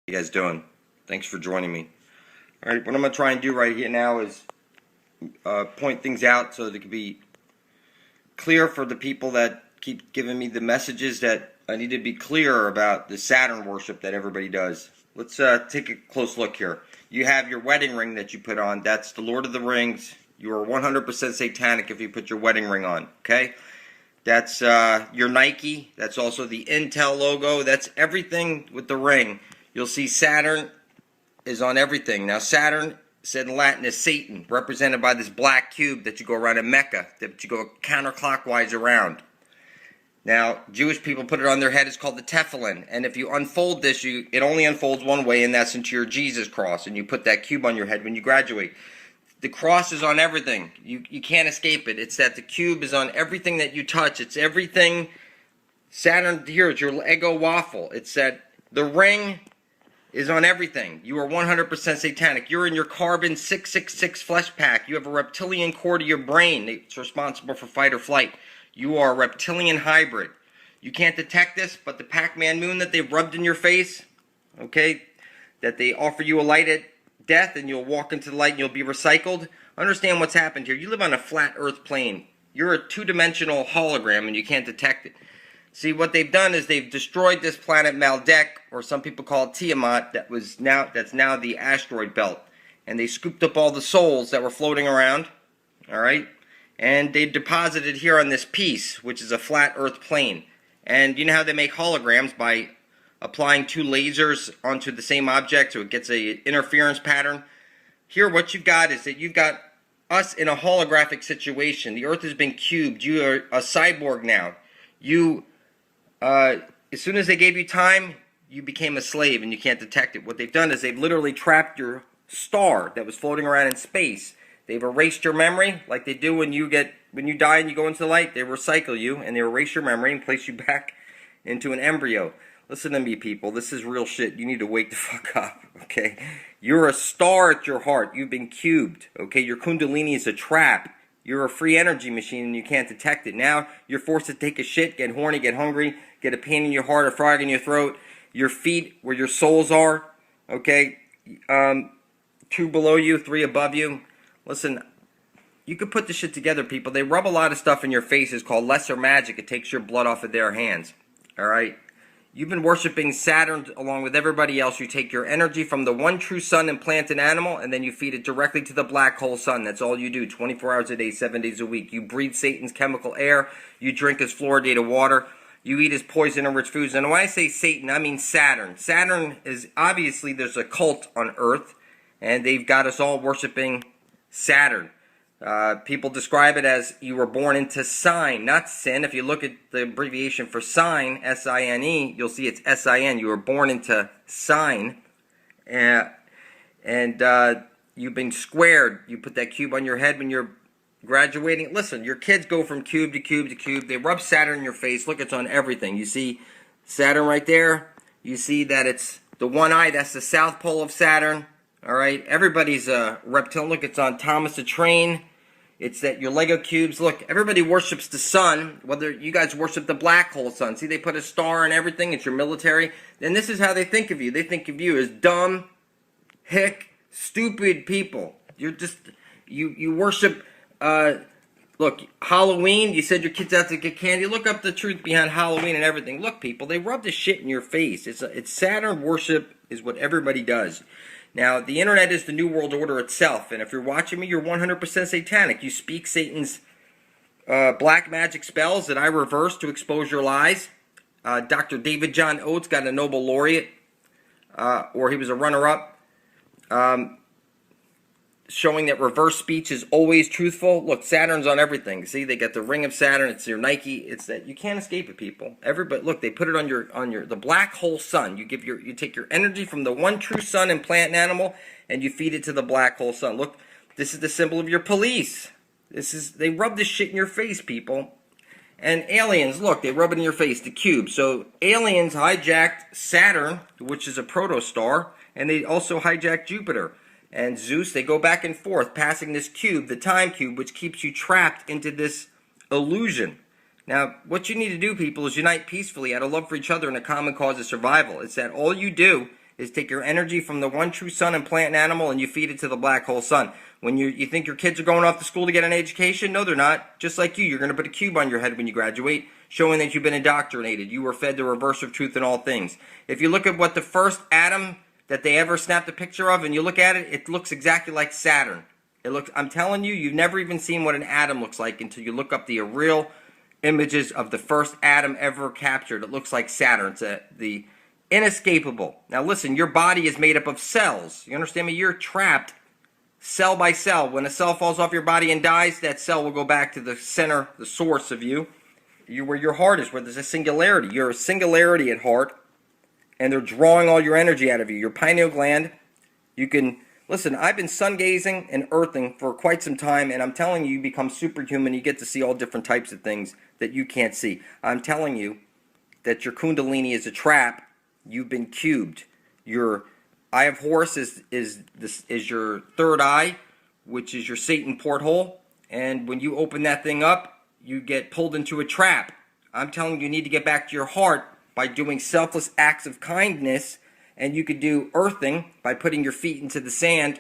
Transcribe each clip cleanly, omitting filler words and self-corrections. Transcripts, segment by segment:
You guys doing? Thanks for joining me. Alright, what I'm going to try and do right here now is point things out so that it can be clear for the people that keep giving me the messages that I need to be clear about the Saturn worship that everybody does. Let's take a close look here. You have your wedding ring that you put on. That's the Lord of the Rings. You are 100% satanic if you put your wedding ring on. Okay? That's your Nike. That's also the Intel logo. That's everything with the ring. You'll see Saturn is on everything. Now Saturn, said in Latin, is Satan, represented by this black cube that you go around in Mecca, that you go counterclockwise around. Now, Jewish people put it on their head. It's called the tefillin. And if you unfold this, it only unfolds one way, and that's into your Jesus cross. And you put that cube on your head when you graduate. The cross is on everything. You can't escape it. It's that the cube is on everything that you touch. It's everything. Saturn, here, it's your Eggo waffle. It's that the ring is on everything. You are 100% satanic. You're in your carbon 666 flesh pack. You have a reptilian core to your brain. It's responsible for fight or flight. You are a reptilian hybrid. You can't detect this, but the Pac-Man moon that they've rubbed in your face, okay, that they offer you a light at death and you'll walk into the light and you'll be recycled. Understand what's happened here. You live on a flat earth plane. You're a two-dimensional hologram and you can't detect it. See, what they've done is they've destroyed this planet Maldek, or some people call it Tiamat, that's now the asteroid belt. And they scooped up all the souls that were floating around, alright? And they deposited here on this piece, which is a flat earth plane. And you know how they make holograms? By applying two lasers onto the same object so it gets an interference pattern. Here what you've got is that you've got us in a holographic situation. The earth has been cubed. You are a cyborg now. As soon as they gave you time, you became a slave and you can't detect it. What they've done is they've literally trapped your star that was floating around in space. They've erased your memory like they do when you die and you go into the light. They recycle you and they erase your memory and place you back into an embryo. Listen to me, people. This is real shit. You need to wake the fuck up, okay? You're a star at your heart. You've been cubed, okay? Your kundalini is a trap. You're a free energy machine and you can't detect it. Now you're forced to take a shit, get horny, get hungry, get a pain in your heart, a frog in your throat. Your feet, where your souls are, okay? 2 below you, 3 above you. Listen, you could put this shit together, people. They rub a lot of stuff in your faces called lesser magic. It takes your blood off of their hands, all right? You've been worshiping Saturn along with everybody else. You take your energy from the one true sun and plant an animal, and then you feed it directly to the black hole sun. That's all you do, 24 hours a day, 7 days a week. You breathe Satan's chemical air. You drink his fluoridated water. You eat his poison and rich foods. And when I say Satan, I mean Saturn. Saturn is, obviously, there's a cult on Earth, and they've got us all worshiping Saturn. People describe it as you were born into sign, not sin. If you look at the abbreviation for sign, S-I-N-E, you'll see it's S-I-N. You were born into sign, and you've been squared. You put that cube on your head when you're graduating. Listen, your kids go from cube to cube to cube. They rub Saturn in your face. Look, it's on everything. You see Saturn right there. You see that it's the one eye. That's the south pole of Saturn. All right. Everybody's a reptilian. Look, it's on Thomas the Train. It's that your Lego cubes. Look, everybody worships the sun. Whether you guys worship the black hole sun. See, they put a star and everything. It's your military. And this is how they think of you. They think of you as dumb, hick, stupid people. You're just, you worship. Look, Halloween, you said your kid's out to get candy. Look up the truth behind Halloween and everything. Look, people, they rub this shit in your face. It's Saturn worship is what everybody does. Now, the internet is the New World Order itself, and if you're watching me, you're 100% satanic. You speak Satan's black magic spells that I reverse to expose your lies. Dr. David John Oates got a Nobel laureate, or he was a runner-up. Showing that reverse speech is always truthful. Look, Saturn's on everything. See, they got the ring of Saturn. It's your Nike. It's that you can't escape it, people. Everybody, look, they put it on the black hole sun. You take your energy from the one true sun and plant an animal, and you feed it to the black hole sun. Look, this is the symbol of your police. They rub this shit in your face, people. And aliens, look, they rub it in your face. The cube. So aliens hijacked Saturn, which is a protostar, and they also hijacked Jupiter and Zeus. They go back and forth, passing this cube, the time cube, which keeps you trapped into this illusion. Now, what you need to do, people, is unite peacefully out of love for each other and a common cause of survival. It's that all you do is take your energy from the one true sun and plant and animal, and you feed it to the black hole sun. When you think your kids are going off to school to get an education, no, they're not. Just like you're going to put a cube on your head when you graduate, showing that you've been indoctrinated. You were fed the reverse of truth in all things. If you look at what the first atom that they ever snapped a picture of, and you look at it, it looks exactly like Saturn. I'm telling you, you've never even seen what an atom looks like until you look up the real images of the first atom ever captured. It looks like Saturn. It's the inescapable. Now listen, your body is made up of cells. You understand me? You're trapped cell by cell. When a cell falls off your body and dies, that cell will go back to the center, the source of you. Where your heart is, where there's a singularity. You're a singularity at heart, and they're drawing all your energy out of you. Your pineal gland, you can... Listen, I've been sun gazing and earthing for quite some time, and I'm telling you, you become superhuman. You get to see all different types of things that you can't see. I'm telling you that your kundalini is a trap. You've been cubed. Your eye of Horus is your third eye, which is your Satan porthole. And when you open that thing up, you get pulled into a trap. I'm telling you, you need to get back to your heart by doing selfless acts of kindness. And you could do earthing by putting your feet into the sand,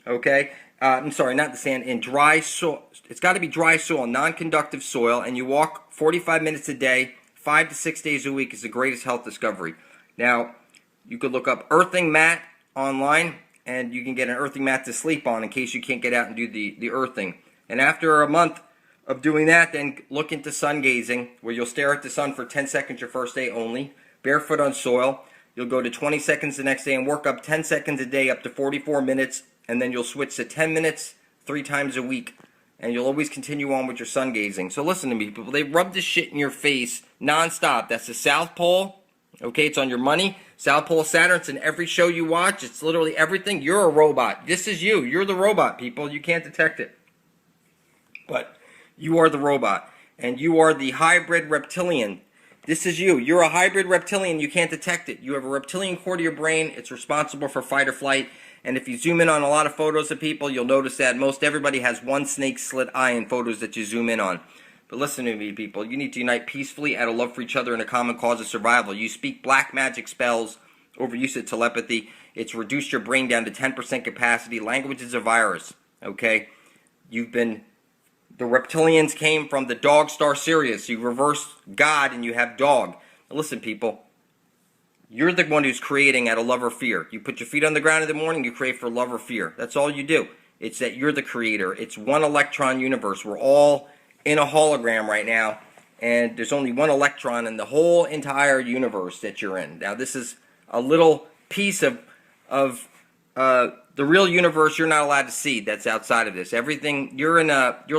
okay? I'm sorry, not the sand, in dry soil. It's got to be dry soil, non-conductive soil, and you walk 45 minutes a day, 5 to 6 days a week is the greatest health discovery. Now, you could look up earthing mat online, and you can get an earthing mat to sleep on in case you can't get out and do the earthing. And after a month of doing that, then look into sun gazing, where you'll stare at the sun for 10 seconds your first day only, barefoot on soil. You'll go to 20 seconds the next day and work up 10 seconds a day up to 44 minutes, and then you'll switch to 10 minutes 3 times a week, and you'll always continue on with your sun gazing. So listen to me, people. They rub this shit in your face nonstop. That's the South Pole. Okay, it's on your money. South Pole Saturn. It's in every show you watch. It's literally everything. You're a robot. This is you. You're the robot, people. You can't detect it. But you are the robot, and you are the hybrid reptilian. This is you. You're a hybrid reptilian. You can't detect it. You have a reptilian core to your brain. It's responsible for fight or flight. And if you zoom in on a lot of photos of people, you'll notice that most everybody has one snake slit eye in photos that you zoom in on. But listen to me, people. You need to unite peacefully out of love for each other and a common cause of survival. You speak black magic spells, overuse of telepathy. It's reduced your brain down to 10% capacity. Language is a virus. Okay? The reptilians came from the dog star Sirius. You reverse God and you have dog. Now listen, people. You're the one who's creating out of love or fear. You put your feet on the ground in the morning, you create for love or fear. That's all you do. It's that you're the creator. It's one electron universe. We're all in a hologram right now, and there's only one electron in the whole entire universe that you're in. Now, this is a little piece of the real universe you're not allowed to see that's outside of this. Everything, you're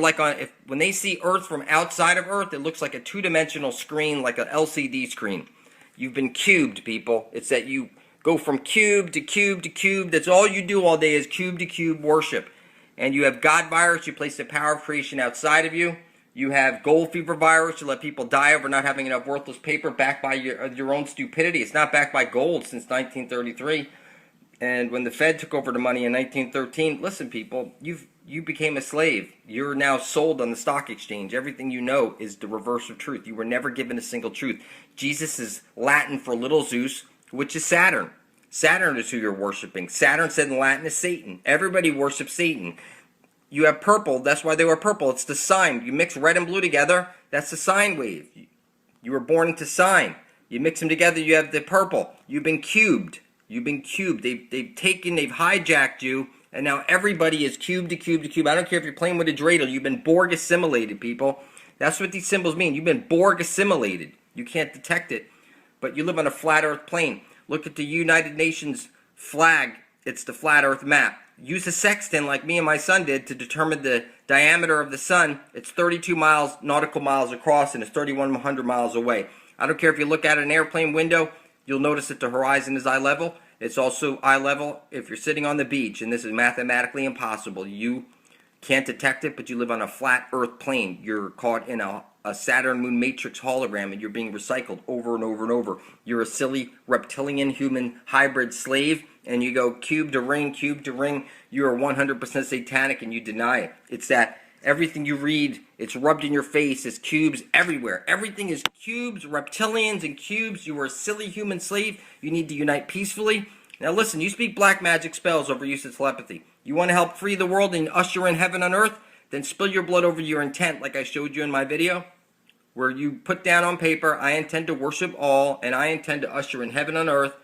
like when they see Earth from outside of Earth, it looks like a two-dimensional screen, like an LCD screen. You've been cubed, people. It's that you go from cube to cube to cube. That's all you do all day is cube to cube worship. And you have God virus. You place the power of creation outside of you. You have gold fever virus. You let people die over not having enough worthless paper backed by your own stupidity. It's not backed by gold since 1933. And when the Fed took over the money in 1913, listen, people, you became a slave. You're now sold on the stock exchange. Everything you know is the reverse of truth. You were never given a single truth. Jesus is Latin for little Zeus, which is Saturn. Saturn is who you're worshiping. Saturn said in Latin is Satan. Everybody worships Satan. You have purple. That's why they were purple. It's the sign. You mix red and blue together. That's the sine wave. You were born into sine. You mix them together, you have the purple. You've been cubed. You've been cubed. They've hijacked you, and now everybody is cube to cube to cube. I don't care if you're playing with a dreidel. You've been Borg assimilated, people. That's what these symbols mean. You've been Borg assimilated. You can't detect it, but you live on a flat Earth plane. Look at the United Nations flag. It's the flat Earth map. Use a sextant like me and my son did to determine the diameter of the sun. It's 32 nautical miles across, and it's 3,100 miles away. I don't care if you look out an airplane window. You'll notice that the horizon is eye level. It's also eye level if you're sitting on the beach, and this is mathematically impossible. You can't detect it, but you live on a flat Earth plane. You're caught in a Saturn moon matrix hologram, and you're being recycled over and over and over. You're a silly reptilian human hybrid slave, and you go cube to ring, cube to ring. You are 100% satanic, and you deny it. It's that everything you read, it's rubbed in your face. It's cubes everywhere. Everything is cubes, reptilians, and cubes. You are a silly human slave. You need to unite peacefully. Now listen, you speak black magic spells over use of telepathy. You want to help free the world and usher in heaven on earth? Then spill your blood over your intent like I showed you in my video, where you put down on paper, I intend to worship all, and I intend to usher in heaven on earth,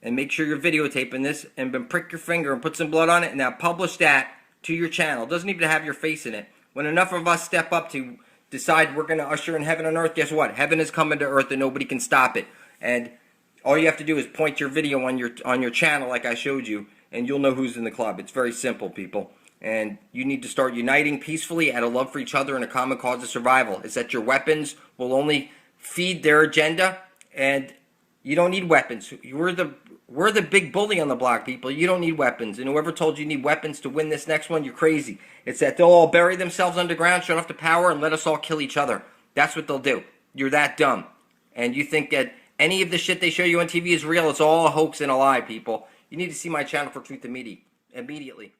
and make sure you're videotaping this, and then prick your finger and put some blood on it, and now publish that to your channel. It doesn't even have your face in it. When enough of us step up to decide we're going to usher in heaven on earth, guess what? Heaven is coming to earth and nobody can stop it. And all you have to do is point your video on your channel like I showed you, and you'll know who's in the club. It's very simple, people. And you need to start uniting peacefully out of love for each other and a common cause of survival. It's that your weapons will only feed their agenda, and you don't need weapons. We're the big bully on the block, people. You don't need weapons. And whoever told you need weapons to win this next one, you're crazy. It's that they'll all bury themselves underground, shut off the power, and let us all kill each other. That's what they'll do. You're that dumb. And you think that any of the shit they show you on TV is real? It's all a hoax and a lie, people. You need to see my channel for truth immediately.